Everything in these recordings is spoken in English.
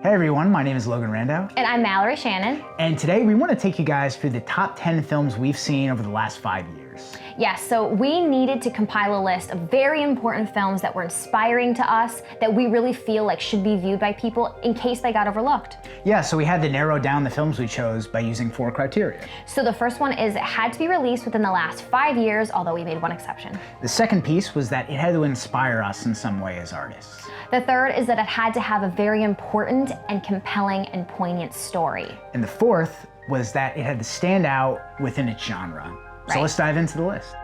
Hey everyone, my name is Logan Rando. And I'm Mallory Shannon. And today we want to take you guys through the top 10 films we've seen over the last 5 years. Yes, so we needed to compile a list of very important films that were inspiring to us, that we really feel like should be viewed by people in case they got overlooked. Yeah, so we had to narrow down the films we chose by using 4 criteria. So the first one is it had to be released within the last 5 years, although we made one exception. The second piece was that it had to inspire us in some way as artists. The third is that it had to have a very important and compelling and poignant story. And the fourth was that it had to stand out within its genre. So Right. let's dive into the list.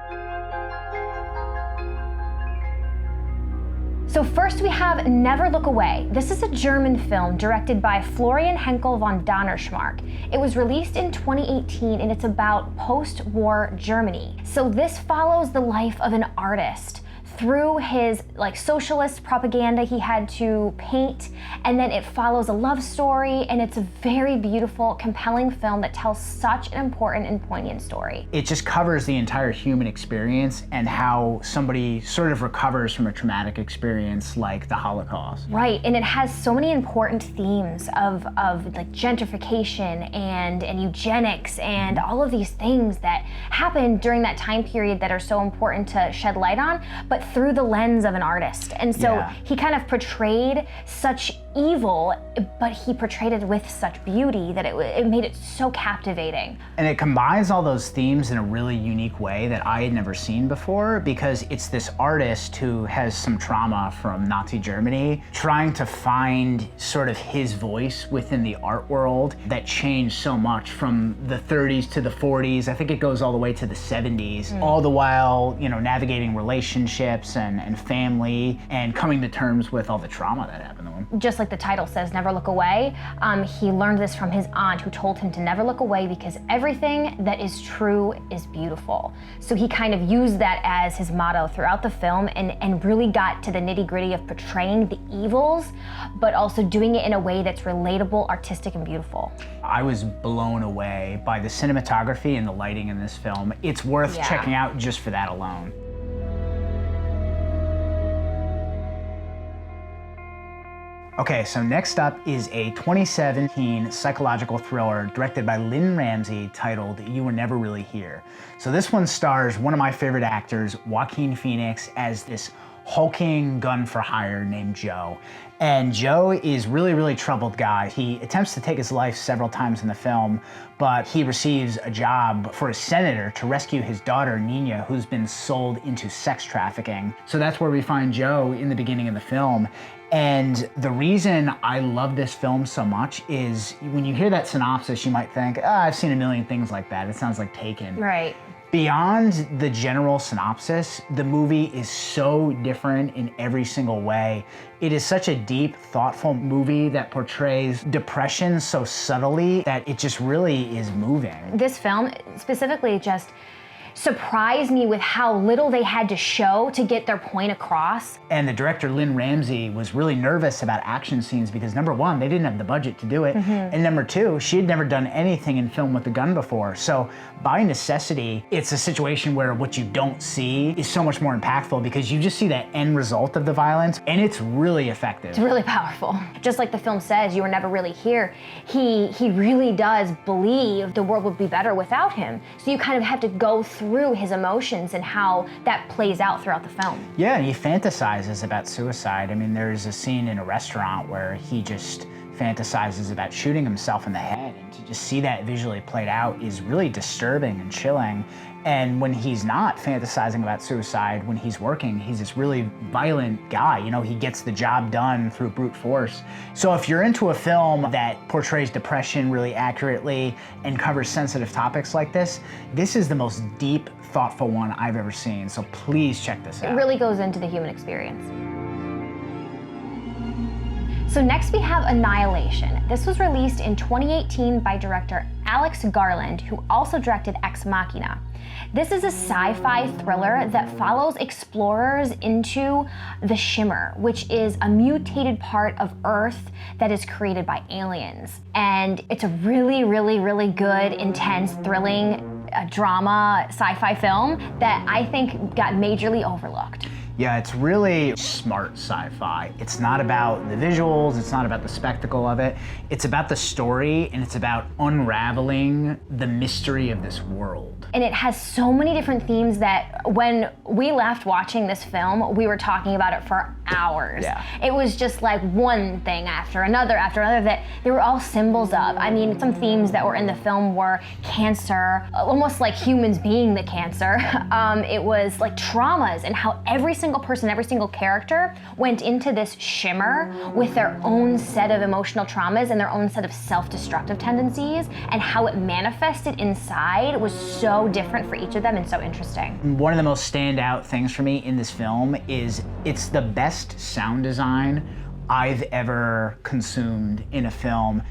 So first we have Never Look Away. This is a German film directed by Florian Henkel von Donnerschmarck. It was released in 2018 and it's about post-war Germany. So this follows the life of an artist through his socialist propaganda he had to paint, and then it follows a love story, and it's a very beautiful, compelling film that tells such an important and poignant story. It just covers the entire human experience and how somebody sort of recovers from a traumatic experience like the Holocaust. Right, and it has so many important themes of like gentrification and eugenics and all of these things that happened during that time period that are so important to shed light on, but through the lens of an artist. And so he kind of portrayed such evil, but he portrayed it with such beauty that it made it so captivating. And it combines all those themes in a really unique way that I had never seen before, because it's this artist who has some trauma from Nazi Germany trying to find sort of his voice within the art world that changed so much from the 30s to the 40s. I think it goes all the way to the 70s, all the while, navigating relationships and family and coming to terms with all the trauma that happened to him. Just like the title says, Never Look Away, he learned this from his aunt who told him to never look away because everything that is true is beautiful. So he kind of used that as his motto throughout the film and really got to the nitty-gritty of portraying the evils, but also doing it in a way that's relatable, artistic, and beautiful. I was blown away by the cinematography and the lighting in this film. It's worth checking out just for that alone. Okay, so next up is a 2017 psychological thriller directed by Lynn Ramsey titled You Were Never Really Here. So this one stars one of my favorite actors, Joaquin Phoenix, as this hulking gun for hire named Joe. And Joe is really troubled guy. He attempts to take his life several times in the film, but he receives a job for a senator to rescue his daughter, Nina, who's been sold into sex trafficking. So that's where we find Joe in the beginning of the film. And the reason I love this film so much is when you hear that synopsis, you might think, I've seen a million things like that. It sounds like Taken. Right. Beyond the general synopsis, the movie is so different in every single way. It is such a deep, thoughtful movie that portrays depression so subtly that it just really is moving. This film specifically just surprised me with how little they had to show to get their point across. And the director, Lynn Ramsey, was really nervous about action scenes because number one, they didn't have the budget to do it. And number two, she had never done anything in film with a gun before. So by necessity, it's a situation where what you don't see is so much more impactful because you just see that end result of the violence, and it's really effective. It's really powerful. Just like the film says, you were never really here. He really does believe the world would be better without him. So you kind of have to go through his emotions and how that plays out throughout the film. Yeah, and he fantasizes about suicide. I mean, there's a scene in a restaurant where he just fantasizes about shooting himself in the head, and to just see that visually played out is really disturbing and chilling. And when he's not fantasizing about suicide, when he's working, he's this really violent guy. He gets the job done through brute force. So if you're into a film that portrays depression really accurately and covers sensitive topics like this is the most deep, thoughtful one I've ever seen. So please check this out. It really goes into the human experience. So next we have Annihilation. This was released in 2018 by director Alex Garland, who also directed Ex Machina. This is a sci-fi thriller that follows explorers into the Shimmer, which is a mutated part of Earth that is created by aliens. And it's a really good, intense, thrilling drama sci-fi film that I think got majorly overlooked. Yeah, it's really smart sci-fi. It's not about the visuals, it's not about the spectacle of it. It's about the story, and it's about unraveling the mystery of this world. And it has so many different themes that when we left watching this film, we were talking about it for hours. Yeah. It was just like one thing after another that they were all symbols of. I mean, some themes that were in the film were cancer, almost like humans being the cancer. It was like traumas and how every single person, every single character went into this shimmer with their own set of emotional traumas and their own set of self-destructive tendencies, and how it manifested inside was so different for each of them and so interesting. One of the most standout things for me in this film is it's the best sound design I've ever consumed in a film.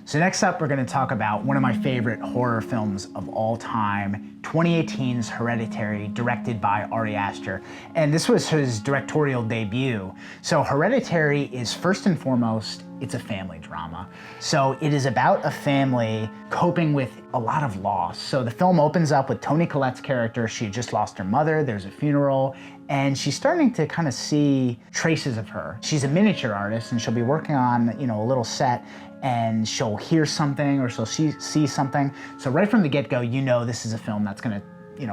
So next up, we're going to talk about one of my favorite horror films of all time, 2018's Hereditary, directed by Ari Aster. And this was his directorial debut. So Hereditary is first and foremost, it's a family drama. So it is about a family coping with a lot of loss. So the film opens up with Toni Collette's character. She had just lost her mother, there's a funeral, and she's starting to kind of see traces of her. She's a miniature artist, and she'll be working on, a little set, and she'll hear something or she'll see something. So right from the get-go, this is a film that's gonna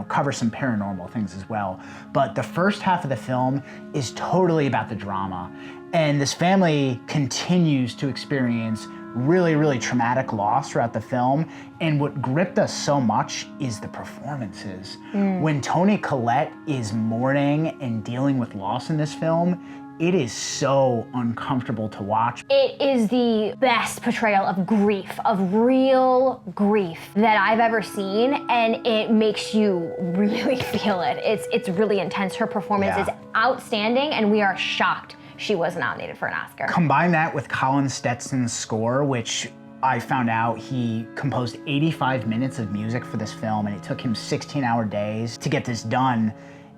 cover some paranormal things as well. But the first half of the film is totally about the drama. And this family continues to experience really, really traumatic loss throughout the film. And what gripped us so much is the performances. When Toni Collette is mourning and dealing with loss in this film, it is so uncomfortable to watch. It is the best portrayal of grief, of real grief that I've ever seen, and it makes you really feel it. It's really intense. Her performance is outstanding, and we are shocked she was nominated for an Oscar. Combine that with Colin Stetson's score, which I found out he composed 85 minutes of music for this film, and it took him 16-hour days to get this done.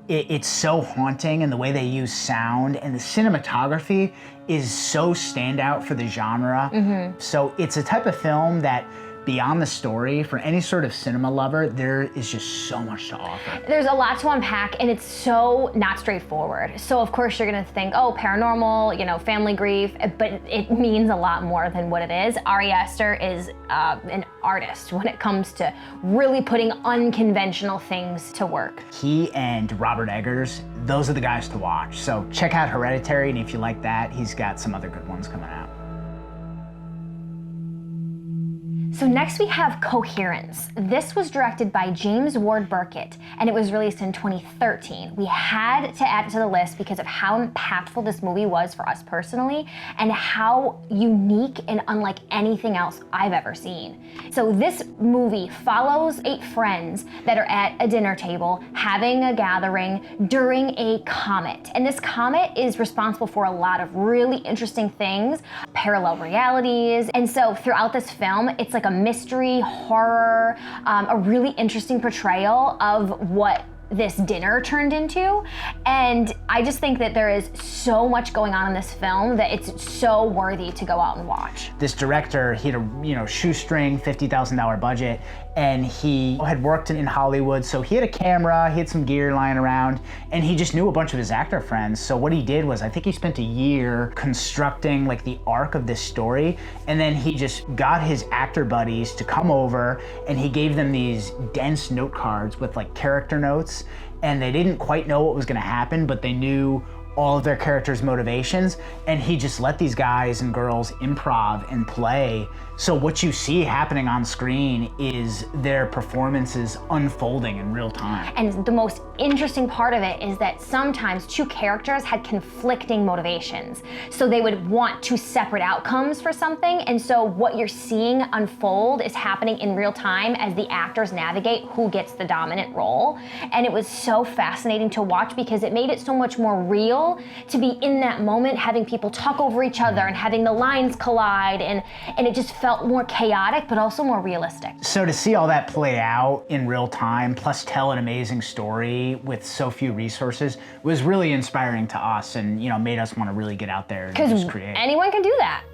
It's so haunting, and the way they use sound and the cinematography is so standout for the genre. So it's a type of film that, beyond the story, for any sort of cinema lover, there is just so much to offer. There's a lot to unpack, and it's so not straightforward. So of course you're gonna think, oh, paranormal, family grief, but it means a lot more than what it is. Ari Aster is an artist when it comes to really putting unconventional things to work. He and Robert Eggers, those are the guys to watch. So check out Hereditary, and if you like that, he's got some other good ones coming out. So next we have Coherence. This was directed by James Ward Burkett, and it was released in 2013. We had to add it to the list because of how impactful this movie was for us personally, and how unique and unlike anything else I've ever seen. So this movie follows 8 friends that are at a dinner table having a gathering during a comet. And this comet is responsible for a lot of really interesting things, parallel realities. And so throughout this film, it's like a mystery, horror, a really interesting portrayal of what this dinner turned into. And I just think that there is so much going on in this film that it's so worthy to go out and watch. This director, he had a shoestring $50,000 budget, and he had worked in Hollywood, so he had a camera, he had some gear lying around, and he just knew a bunch of his actor friends. So what he did was, I think he spent a year constructing like the arc of this story, and then he just got his actor buddies to come over, and he gave them these dense note cards with like character notes, and they didn't quite know what was gonna happen, but they knew all of their characters' motivations, and he just let these guys and girls improv and play. So what you see happening on screen is their performances unfolding in real time. And the most interesting part of it is that sometimes 2 characters had conflicting motivations. So they would want 2 separate outcomes for something, and so what you're seeing unfold is happening in real time as the actors navigate who gets the dominant role. And it was so fascinating to watch because it made it so much more real real to be in that moment, having people talk over each other and having the lines collide, and it just felt more chaotic, but also more realistic. So to see all that play out in real time, plus tell an amazing story with so few resources, was really inspiring to us, and made us want to really get out there and just create. Anyone can do that.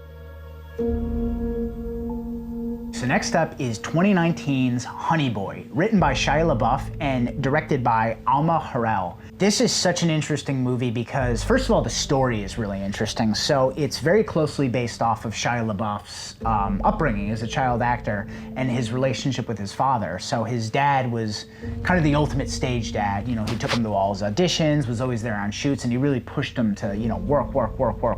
So next up is 2019's Honey Boy, written by Shia LaBeouf and directed by Alma Harrell. This is such an interesting movie because, first of all, the story is really interesting. So it's very closely based off of Shia LaBeouf's upbringing as a child actor and his relationship with his father. So his dad was kind of the ultimate stage dad. He took him to all his auditions, was always there on shoots, and he really pushed him to,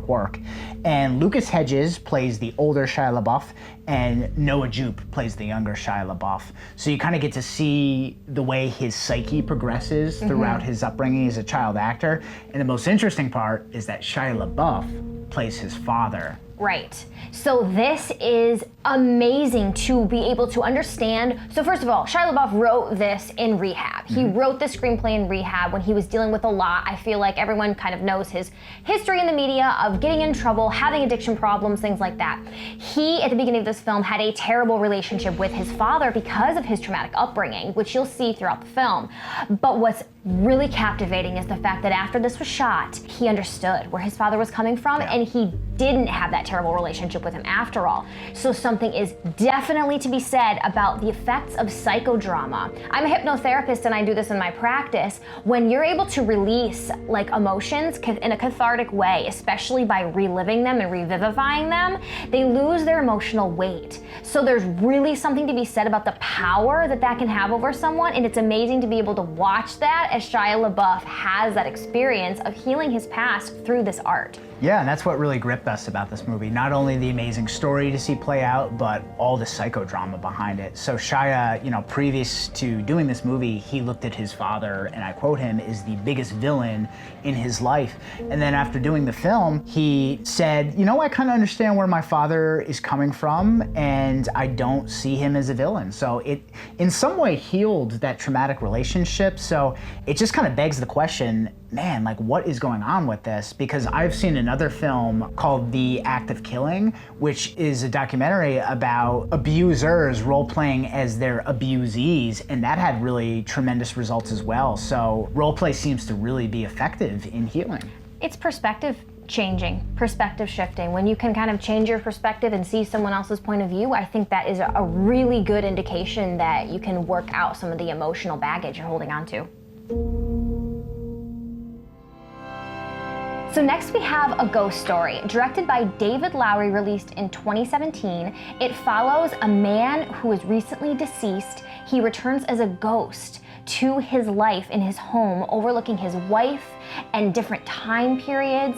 work. And Lucas Hedges plays the older Shia LaBeouf, and Noah Jupe plays the younger Shia LaBeouf. So you kind of get to see the way his psyche progresses throughout his upbringing as a child actor. And the most interesting part is that Shia LaBeouf plays his father. Right. So this is amazing to be able to understand. So first of all, Shia LaBeouf wrote this in rehab. He wrote this screenplay in rehab when he was dealing with a lot. I feel like everyone kind of knows his history in the media of getting in trouble, having addiction problems, things like that. He, at the beginning of this film, had a terrible relationship with his father because of his traumatic upbringing, which you'll see throughout the film. But what's really captivating is the fact that after this was shot, he understood where his father was coming from, and he didn't have that terrible relationship with him after all. So something is definitely to be said about the effects of psychodrama. I'm a hypnotherapist and I do this in my practice. When you're able to release emotions in a cathartic way, especially by reliving them and revivifying them, they lose their emotional weight. So there's really something to be said about the power that can have over someone, and it's amazing to be able to watch that as Shia LaBeouf has that experience of healing his past through this art. Yeah, and that's what really gripped us about this movie. Not only the amazing story to see play out, but all the psychodrama behind it. So Shia, previous to doing this movie, he looked at his father, and I quote him, as the biggest villain in his life. And then after doing the film, he said, I kind of understand where my father is coming from, and I don't see him as a villain. So it, in some way, healed that traumatic relationship. So it just kind of begs the question, man, what is going on with this? Because I've seen another film called The Act of Killing, which is a documentary about abusers role-playing as their abusees, and that had really tremendous results as well. So role-play seems to really be effective in healing. It's perspective changing, perspective shifting. When you can kind of change your perspective and see someone else's point of view, I think that is a really good indication that you can work out some of the emotional baggage you're holding on to. So next we have A Ghost Story, directed by David Lowery, released in 2017. It follows a man who is recently deceased. He returns as a ghost to his life in his home, overlooking his wife and different time periods.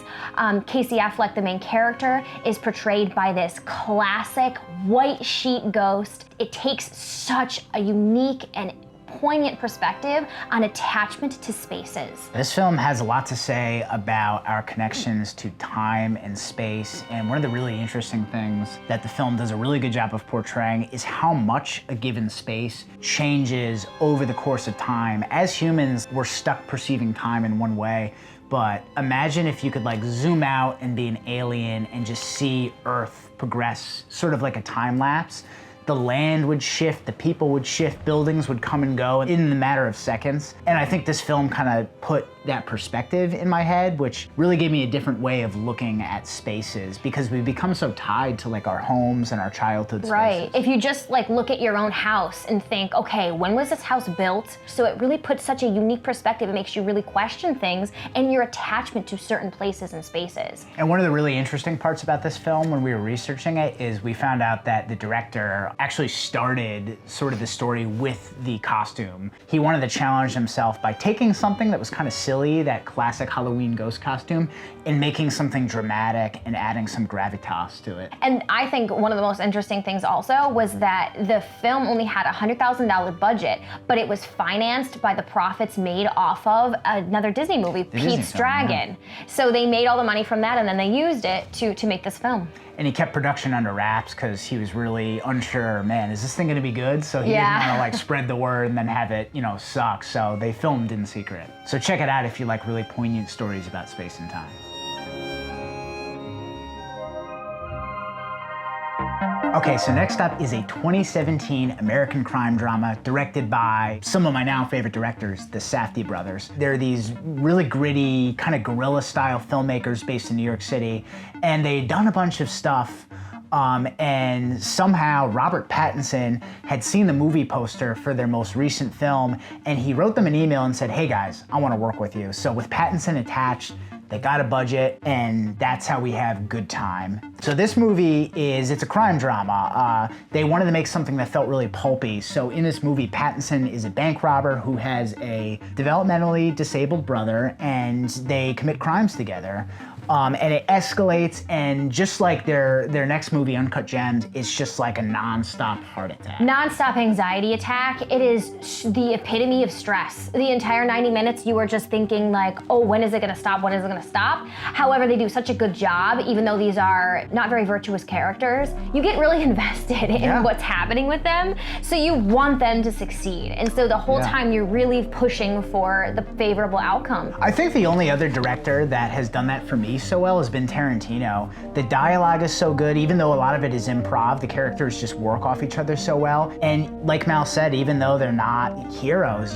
Casey Affleck, the main character, is portrayed by this classic white sheet ghost. It takes such a unique and poignant perspective on attachment to spaces. This film has a lot to say about our connections to time and space, and one of the really interesting things that the film does a really good job of portraying is how much a given space changes over the course of time. As humans, we're stuck perceiving time in one way, but imagine if you could zoom out and be an alien and just see Earth progress, sort of like a time lapse. The land would shift, the people would shift, buildings would come and go in a matter of seconds. And I think this film kind of put that perspective in my head, which really gave me a different way of looking at spaces, because we become so tied to our homes and our childhood spaces. Right. If you just look at your own house and think, okay, when was this house built? So it really puts such a unique perspective. It makes you really question things and your attachment to certain places and spaces. And one of the really interesting parts about this film when we were researching it is we found out that the director actually started sort of the story with the costume. He wanted to challenge himself by taking something that was kind of silly, that classic Halloween ghost costume, and making something dramatic and adding some gravitas to it. And I think one of the most interesting things also was that the film only had a $100,000 budget, but it was financed by the profits made off of another Disney movie, Pete's Dragon. So they made all the money from that and then they used it to make this film. and he kept production under wraps because he was really unsure, man, is this thing gonna be good? So he didn't wanna like spread the word and then have it, you know, suck. So they filmed in secret. So check it out if you like really poignant stories about space and time. Okay, so next up is a 2017 American crime drama directed by some of my now favorite directors, the Safdie brothers. They're these really gritty, kind of guerrilla-style filmmakers based in New York City, and they'd done a bunch of stuff, and somehow Robert Pattinson had seen the movie poster for their most recent film, and he wrote them an email and said, hey guys, I want to work with you. So with Pattinson attached, they got a budget, and that's how we have Good Time. So this movie it's a crime drama. They wanted to make something that felt really pulpy. So in this movie, Pattinson is a bank robber who has a developmentally disabled brother, and they commit crimes together. And it escalates, and just like their next movie, Uncut Gems, it's just like a non-stop heart attack. Non-stop anxiety attack. It is the epitome of stress. The entire 90 minutes, you are just thinking like, oh, when is it gonna stop? When is it gonna stop? However, they do such a good job, even though these are not very virtuous characters, you get really invested in what's happening with them. So you want them to succeed. And so the whole time you're really pushing for the favorable outcome. I think the only other director that has done that for me so well has been Tarantino. The dialogue is so good, even though a lot of it is improv, the characters just work off each other so well. And like Mal said, even though they're not heroes,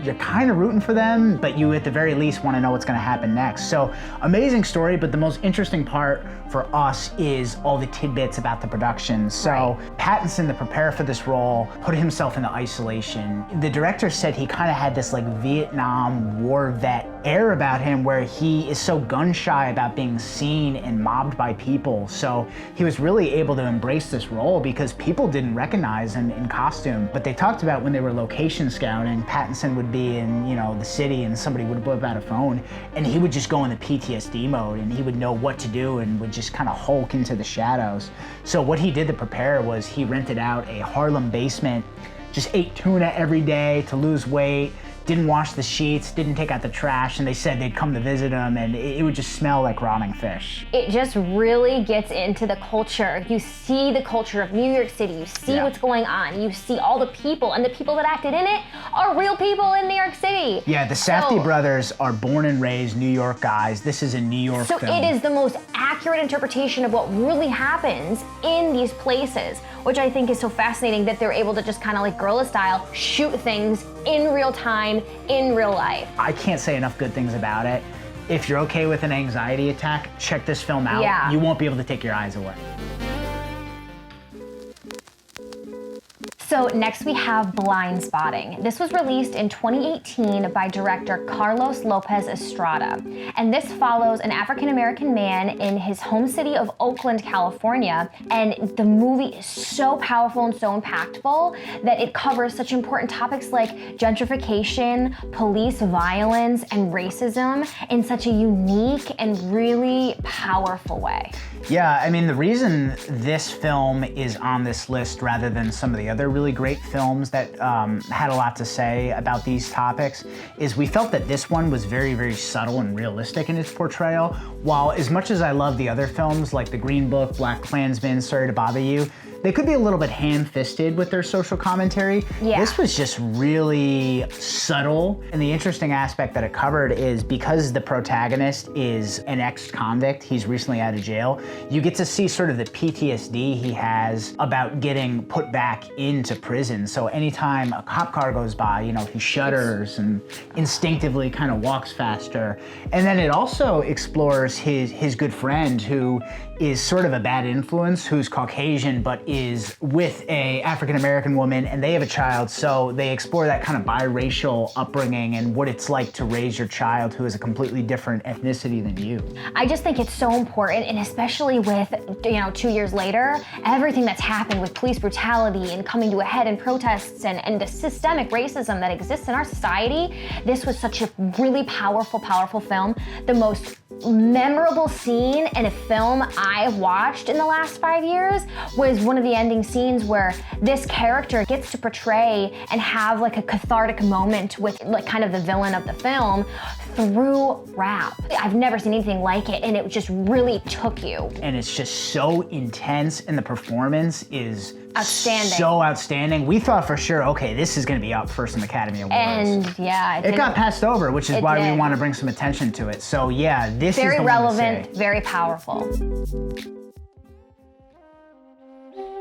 you're kind of rooting for them, but you at the very least want to know what's going to happen next. So amazing story, but the most interesting part for us is all the tidbits about the production. So Pattinson, to prepare for this role, put himself into isolation. The director said he kind of had this like Vietnam War vet air about him, where he is so gun shy about being seen and mobbed by people. So he was really able to embrace this role because people didn't recognize him in costume. But they talked about when they were location scouting, Pattinson would be in, you know, the city and somebody would whip out a phone and he would just go into PTSD mode and he would know what to do and would just kind of hulk into the shadows. So what he did to prepare was he rented out a Harlem basement, just ate tuna every day to lose weight, didn't wash the sheets, didn't take out the trash, and they said they'd come to visit him and it would just smell like rotting fish. It just really gets into the culture. You see the culture of New York City, you see what's going on, you see all the people, and the people that acted in it are real people in New York City. Yeah, the Safdie brothers are born and raised New York guys. This is a New York film. So it is the most accurate interpretation of what really happens in these places, which I think is so fascinating that they're able to just kind of like guerrilla style shoot things in real time, in real life. I can't say enough good things about it. If you're okay with an anxiety attack, check this film out. Yeah. You won't be able to take your eyes away. So next we have Blind Spotting. This was released in 2018 by director Carlos Lopez Estrada. And this follows an African-American man in his home city of Oakland, California. And the movie is so powerful and so impactful that it covers such important topics like gentrification, police violence, and racism in such a unique and really powerful way. Yeah, I mean, the reason this film is on this list rather than some of the other really great films that had a lot to say about these topics is we felt that this one was very, very subtle and realistic in its portrayal, while as much as I love the other films like The Green Book, Black Klansman, Sorry to Bother You, they could be a little bit ham-fisted with their social commentary. Yeah. This was just really subtle, and the interesting aspect that it covered is because the protagonist is an ex-convict, he's recently out of jail, you get to see sort of the PTSD he has about getting put back into prison. So anytime a cop car goes by, you know, he shudders and instinctively kind of walks faster. And then it also explores his good friend who is sort of a bad influence, who's Caucasian, but is with a African-American woman, and they have a child, so they explore that kind of biracial upbringing and what it's like to raise your child who is a completely different ethnicity than you. I just think it's so important, and especially with, 2 years later, everything that's happened with police brutality and coming to a head in protests and the systemic racism that exists in our society, this was such a really powerful, powerful film. The most memorable scene in a film I've watched in the last 5 years was one of the ending scenes where this character gets to portray and have like a cathartic moment with like kind of the villain of the film through rap. I've never seen anything like it, and it just really took you. And it's just so intense, and the performance is outstanding. So outstanding. We thought for sure, okay, this is gonna be up for some Academy Awards. And yeah, it got passed over, which is why we want to bring some attention to it. So yeah, this is very the relevant, one to say. very powerful.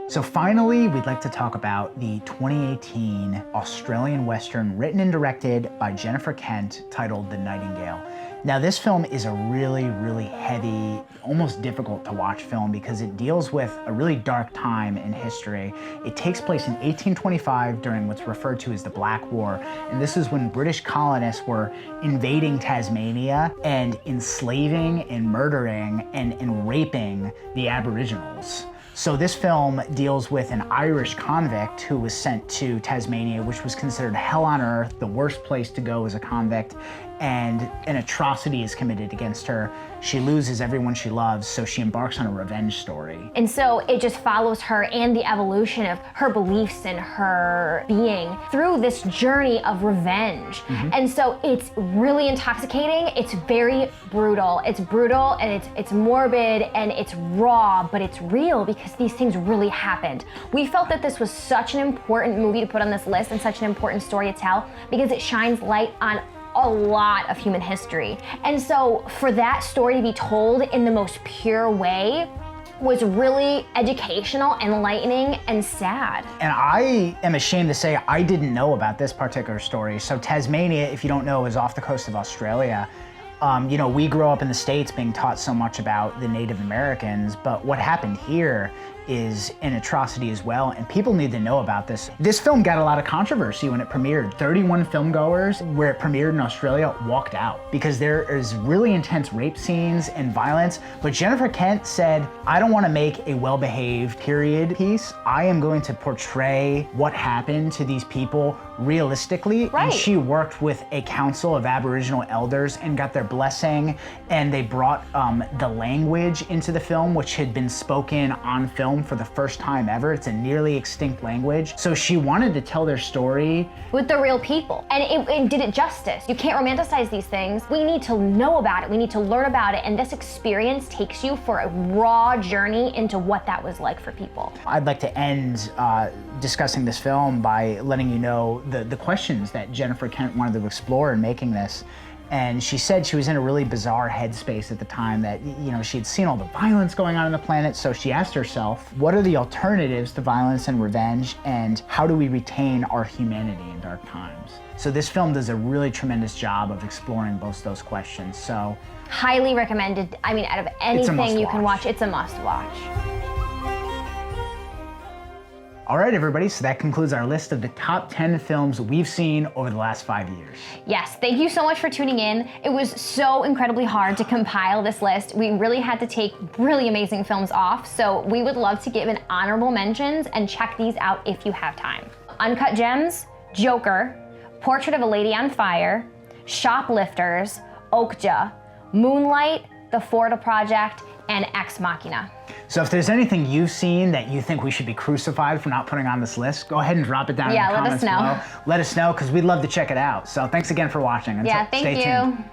So finally, we'd like to talk about the 2018 Australian Western written and directed by Jennifer Kent titled The Nightingale. Now this film is a really, really heavy, almost difficult to watch film because it deals with a really dark time in history. It takes place in 1825 during what's referred to as the Black War, and this is when British colonists were invading Tasmania and enslaving and murdering and raping the Aboriginals. So this film deals with an Irish convict who was sent to Tasmania, which was considered hell on earth, the worst place to go as a convict, and an atrocity is committed against her. She loses everyone she loves, so she embarks on a revenge story. And so it just follows her and the evolution of her beliefs and her being through this journey of revenge. And so it's really intoxicating. It's very brutal. It's brutal and it's morbid and it's raw, but it's real because these things really happened. We felt that this was such an important movie to put on this list and such an important story to tell because it shines light on a lot of human history. And so for that story to be told in the most pure way was really educational, enlightening, and sad. And I am ashamed to say I didn't know about this particular story. So Tasmania, if you don't know, is off the coast of Australia. You know, we grew up in the States being taught so much about the Native Americans, but what happened here is an atrocity as well, and people need to know about this. This film got a lot of controversy when it premiered. 31 filmgoers, where it premiered in Australia, walked out because there is really intense rape scenes and violence, but Jennifer Kent said, I don't want to make a well-behaved period piece. I am going to portray what happened to these people realistically. Right. And she worked with a council of Aboriginal elders and got their blessing, and they brought the language into the film, which had been spoken on film for the first time ever. It's a nearly extinct language. So she wanted to tell their story with the real people, and it did it justice. You can't romanticize these things. We need to know about it. We need to learn about it, and this experience takes you for a raw journey into what that was like for people. I'd like to end discussing this film by letting you know the questions that Jennifer Kent wanted to explore in making this. And she said she was in a really bizarre headspace at the time, that, you know, she had seen all the violence going on the planet, so she asked herself, what are the alternatives to violence and revenge, and how do we retain our humanity in dark times? So this film does a really tremendous job of exploring both those questions. So highly recommended. I mean, out of anything you can watch, it's a must watch. All right, everybody, so that concludes our list of the top 10 films we've seen over the last 5 years. Yes, thank you so much for tuning in. It was so incredibly hard to compile this list. We really had to take really amazing films off, so we would love to give an honorable mentions and check these out if you have time. Uncut Gems, Joker, Portrait of a Lady on Fire, Shoplifters, Okja, Moonlight, The Florida Project, and Ex Machina. So if there's anything you've seen that you think we should be crucified for not putting on this list, go ahead and drop it down in the comments below. Let us know. Let us know, because we'd love to check it out. So thanks again for watching. Thank you. Stay tuned.